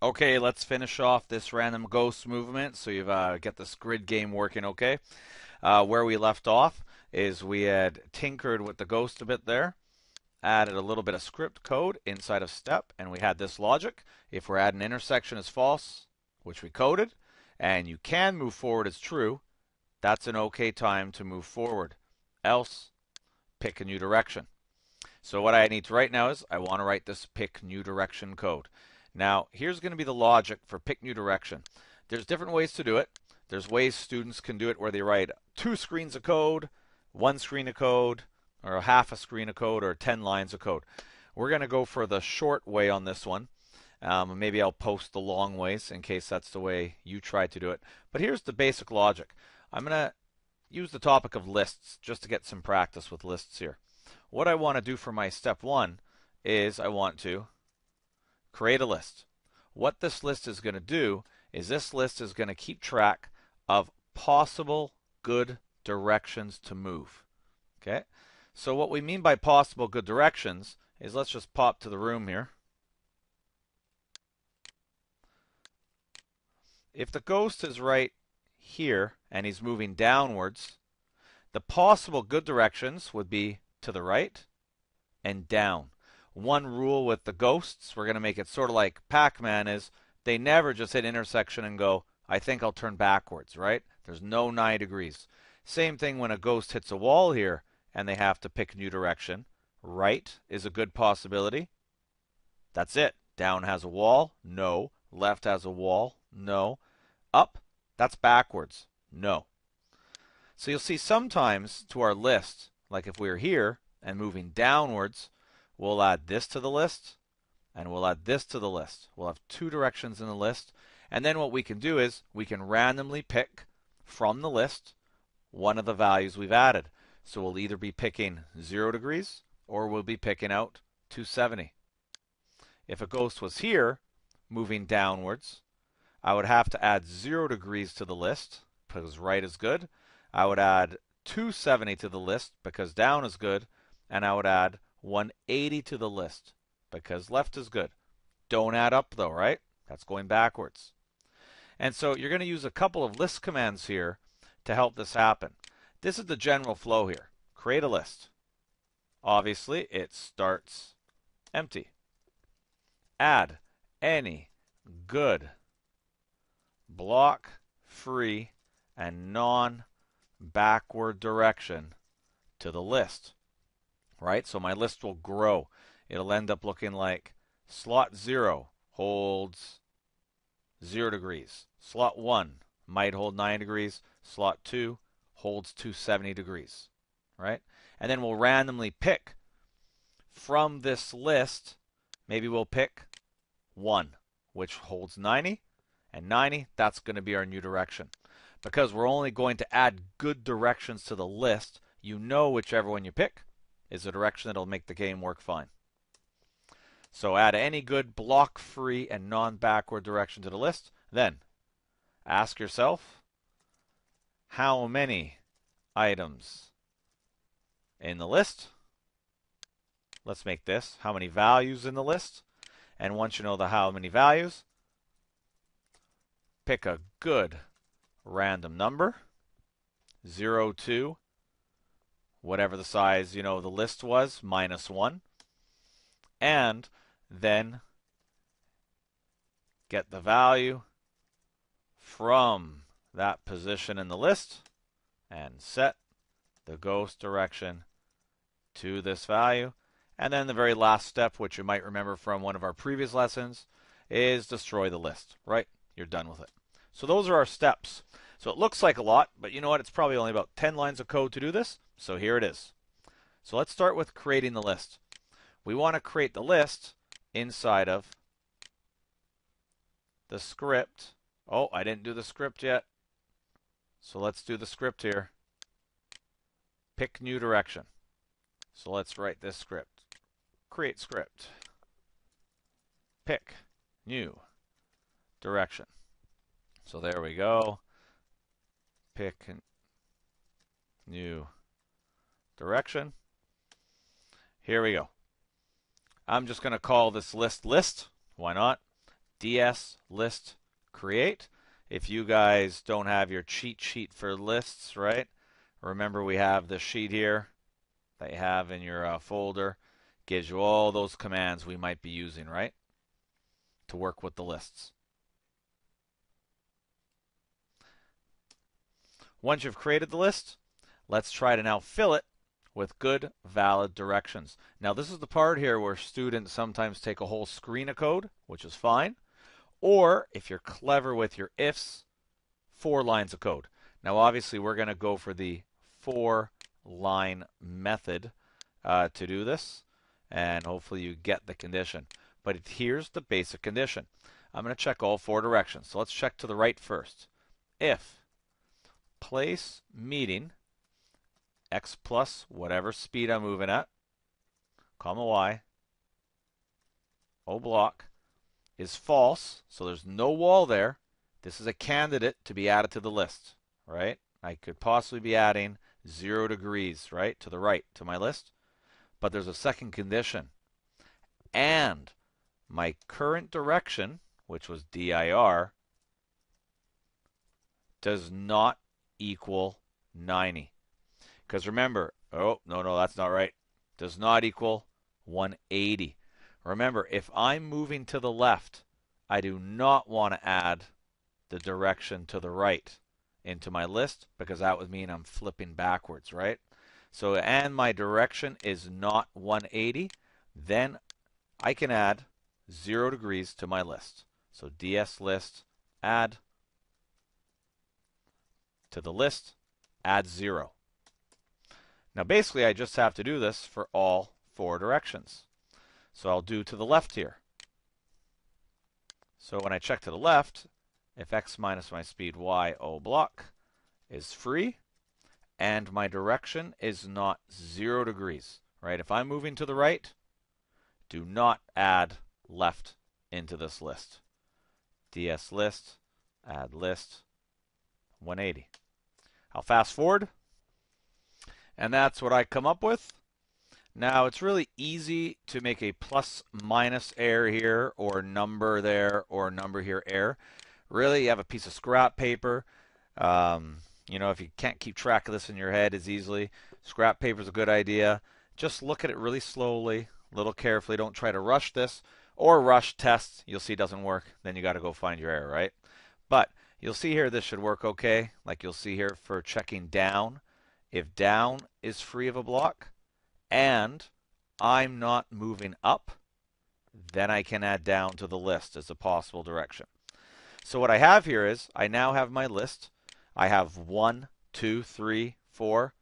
Okay, let's finish off this random ghost movement so you've get this grid game working okay. Where we left off is we had tinkered with the ghost a bit there, added a little bit of script code inside of step, and we had this logic. If we're at an intersection as false, which we coded, and you can move forward as true, that's an okay time to move forward. Else, pick a new direction. So what I need to write now is I want to write this pick new direction code. Now, here's going to be the logic for pick new direction. There's different ways to do it. There's ways students can do it where they write 2 screens of code, 1 screen of code, or half a screen of code, or 10 lines of code. We're going to go for the short way on this one. Maybe I'll post the long ways in case that's the way you try to do it. But here's the basic logic. I'm going to use the topic of lists just to get some practice with lists here. What I want to do for my step 1 is I want to create a list. What this list is going to do is this list is going to keep track of possible good directions to move. Okay? So what we mean by possible good directions is, let's just pop to the room here. If the ghost is right here and he's moving downwards, the possible good directions would be to the right and down. One rule with the ghosts, we're going to make it sort of like Pac-Man, is they never just hit intersection and go, I think I'll turn backwards, right? There's no 9 degrees. Same thing when a ghost hits a wall here and they have to pick a new direction. Right is a good possibility. That's it. Down has a wall. No. Left has a wall. No. Up, that's backwards. No. So you'll see sometimes to our list, like if we're here and moving downwards, we'll add this to the list, and we'll add this to the list. We'll have 2 directions in the list, and then what we can do is we can randomly pick from the list one of the values we've added. So we'll either be picking 0 degrees, or we'll be picking out 270. If a ghost was here, moving downwards, I would have to add 0 degrees to the list, because right is good. I would add 270 to the list, because down is good, and I would add 180 to the list, because left is good. Don't add up though, right? That's going backwards. And so you're going to use a couple of list commands here to help this happen. This is the general flow here. Create a list. Obviously, it starts empty. Add any good block free and non-backward direction to the list. Right? So my list will grow. It'll end up looking like slot 0 holds 0 degrees. Slot 1 might hold 9 degrees. Slot 2 holds 270 degrees. Right? And then we'll randomly pick from this list. Maybe we'll pick 1, which holds 90. And 90, that's going to be our new direction. Because we're only going to add good directions to the list, you know whichever one you pick is a direction that'll make the game work fine. So add any good block-free and non-backward direction to the list. Then ask yourself, how many items in the list? Let's make this, how many values in the list? And once you know the how many values, pick a good random number, 0 to whatever the size, the list was, -1. And then get the value from that position in the list and set the ghost direction to this value. And then the very last step, which you might remember from one of our previous lessons, is destroy the list, right? You're done with it. So those are our steps. So it looks like a lot, but you know what? It's probably only about 10 lines of code to do this. So here it is. So let's start with creating the list. We want to create the list inside of the script. Oh, I didn't do the script yet. So let's do the script here. Pick new direction. So let's write this script. Create script. Pick new direction. So there we go. Pick new direction. Here we go. I'm just going to call this list list. Why not? DS list create. If you guys don't have your cheat sheet for lists, right? Remember we have the sheet here that you have in your folder. Gives you all those commands we might be using, right? To work with the lists. Once you've created the list, let's try to now fill it with good, valid directions. Now this is the part here where students sometimes take a whole screen of code, which is fine. Or if you're clever with your ifs, 4 lines of code. Now obviously we're going to go for the 4-line method to do this, and hopefully you get the condition. But here's the basic condition. I'm going to check all 4 directions. So let's check to the right first. If place meeting x plus whatever speed I'm moving at, comma y, O block, is false, so there's no wall there, this is a candidate to be added to the list, right? I could possibly be adding 0 degrees, right, to the right to my list. But there's a second condition. And my current direction, which was dir, does not equal 90. Because remember, oh, no, that's not right. Does not equal 180. Remember, if I'm moving to the left, I do not want to add the direction to the right into my list, because that would mean I'm flipping backwards, right? So, and my direction is not 180, then I can add 0 degrees to my list. So ds list add to the list, add 0. Now basically I just have to do this for all 4 directions. So I'll do to the left here. So when I check to the left, if x minus my speed y O block is free, and my direction is not 0 degrees, right? If I'm moving to the right, do not add left into this list. ds list, add list, 180. I'll fast forward, and that's what I come up with. Now it's really easy to make a plus minus error here, or number there, or number here error. Really, you have a piece of scrap paper. You know, if you can't keep track of this in your head as easily, scrap paper is a good idea. Just look at it really slowly, a little carefully. Don't try to rush this, or rush tests. You'll see it doesn't work. Then you got to go find your error, right? But you'll see here this should work okay. Like you'll see here for checking down. If down is free of a block, and I'm not moving up, then I can add down to the list as a possible direction. So what I have here is I now have my list. I have 1, 2, 3, 4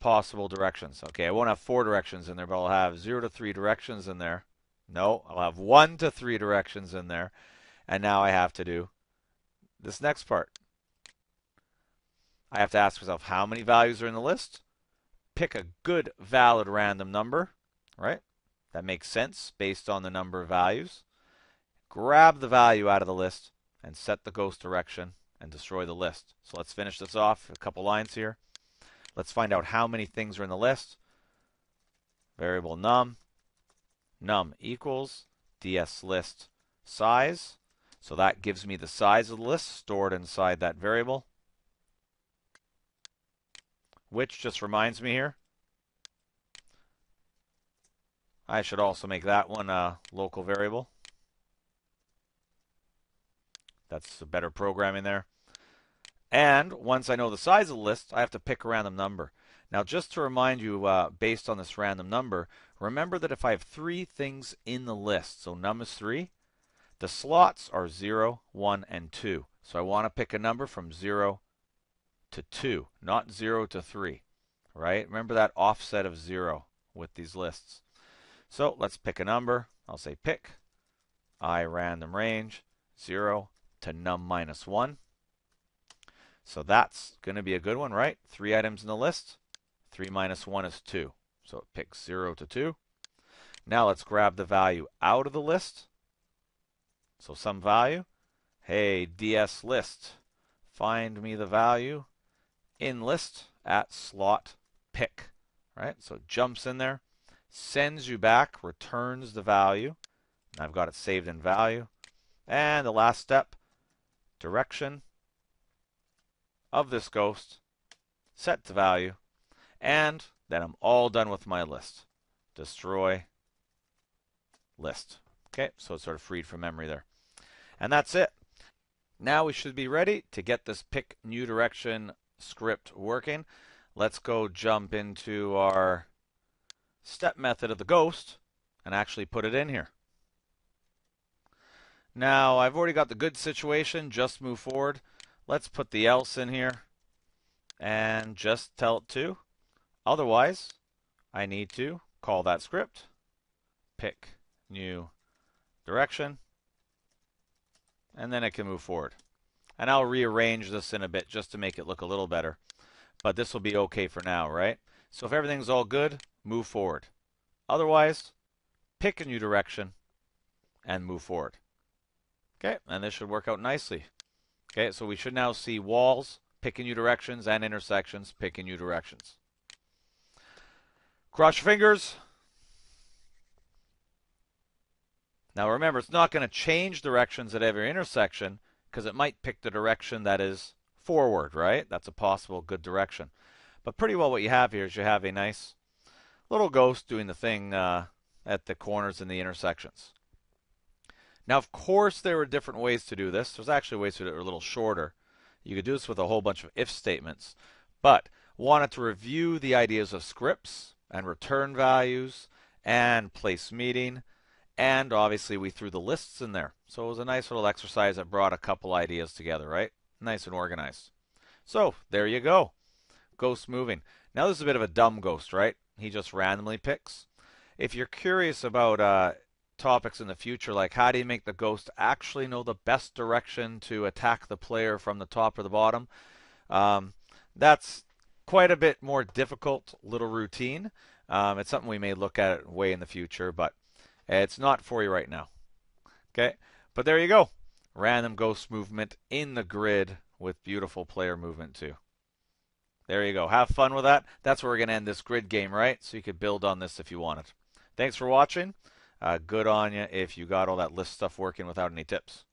possible directions. Okay, I won't have 4 directions in there, but I'll have 0 to 3 directions in there. No, I'll have 1 to 3 directions in there. And now I have to do this next part. I have to ask myself how many values are in the list. Pick a good, valid random number, right? That makes sense based on the number of values. Grab the value out of the list and set the ghost direction and destroy the list. So let's finish this off. A couple lines here. Let's find out how many things are in the list. Variable num. Num equals ds list size. So that gives me the size of the list stored inside that variable. Which just reminds me here, I should also make that one a local variable. That's a better programming there. And once I know the size of the list, I have to pick a random number. Now, just to remind you, based on this random number, remember that if I have 3 things in the list, so num is 3, the slots are 0, 1, and 2. So I want to pick a number from 0 to 2, not 0 to 3, right? Remember that offset of 0 with these lists. So let's pick a number. I'll say pick I random range 0 to num minus 1. So that's going to be a good one, right? 3 items in the list. 3 minus 1 is 2. So it picks 0 to 2. Now let's grab the value out of the list. So some value. Hey, ds list, find me the value in list at slot pick, right? So it jumps in there, sends you back, returns the value. And I've got it saved in value. And the last step, direction of this ghost, set to value, and then I'm all done with my list. Destroy list. Okay, so it's sort of freed from memory there. And that's it. Now we should be ready to get this pick new direction script working. Let's go jump into our step method of the ghost and actually put it in here. Now I've already got the good situation, just move forward. Let's put the else in here and just tell it to. Otherwise, I need to call that script, pick new direction, and then it can move forward. And I'll rearrange this in a bit just to make it look a little better. But this will be okay for now, right? So if everything's all good, move forward. Otherwise, pick a new direction and move forward. Okay, and this should work out nicely. Okay, so we should now see walls, picking new directions, and intersections, picking new directions. Cross your fingers. Now remember, it's not going to change directions at every intersection because it might pick the direction that is forward, right? That's a possible good direction. But pretty well what you have here is you have a nice little ghost doing the thing at the corners and the intersections. Now, of course, there are different ways to do this. There's actually ways to do it a little shorter. You could do this with a whole bunch of if statements. But wanted to review the ideas of scripts and return values and place meeting. And obviously, we threw the lists in there. So it was a nice little exercise that brought a couple ideas together, right? Nice and organized. So there you go. Ghost moving. Now, this is a bit of a dumb ghost, right? He just randomly picks. If you're curious about topics in the future, like how do you make the ghost actually know the best direction to attack the player from the top or the bottom, that's quite a bit more difficult little routine. It's something we may look at way in the future, but it's not for you right now. Okay, but there you go. Random ghost movement in the grid with beautiful player movement too. There you go. Have fun with that. That's where we're going to end this grid game, right? So you could build on this if you wanted. Thanks for watching. Good on you if you got all that list stuff working without any tips.